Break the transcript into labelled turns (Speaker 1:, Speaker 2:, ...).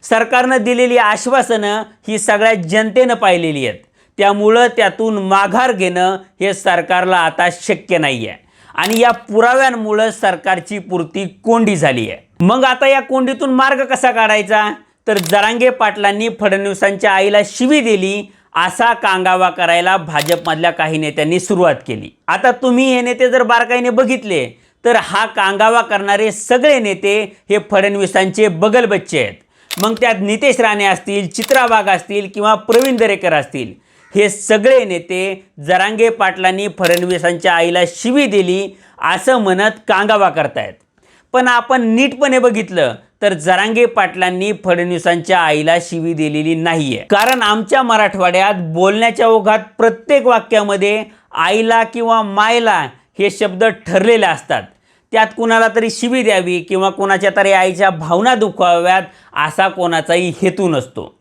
Speaker 1: सरकारनं दिलेली आश्वासनं ही सगळ्या जनतेनं पाहिलेली आहेत, त्यामुळं त्यातून माघार घेणं हे सरकारला आता शक्य नाही आहे आणि या पुराव्यांमुळं सरकारची पुरती कोंडी झाली आहे। मग आता या कोंडीतून मार्ग कसा काढायचा? तर जरांगे पाटलांनी फडणवीसांच्या आईला शिवी दिली असा कांगावा करायला भाजपमधल्या काही नेत्यांनी सुरुवात केली। आता तुम्ही हे नेते जर बारकाईने बघितले तर हा कांगावा करणारे सगळे नेते हे फडणवीसांचे बगलबच्चे आहेत। मग त्यात नितेश राणे असतील, चित्रा वाघ असतील किंवा प्रवीण दरेकर असतील, हे सगळे नेते जरांगे पाटलांनी फडणवीसांच्या आईला शिवी दिली असं म्हणत कांगावा करतायत। पण आपण नीटपणे बघितलं तर जरांगे पाटलांनी फडणवीसांच्या आईला शिवी दिलेली नाहीये, कारण आमच्या मराठवाड्यात बोलण्याच्या ओघात प्रत्येक वाक्यामध्ये आईला किंवा मायला हे शब्द ठरलेले असतात। त्यात कुणाला तरी शिवी द्यावी किंवा कोणाच्या तरी आईच्या भावना दुखाव्यात असा कोणाचाही हेतू नसतो।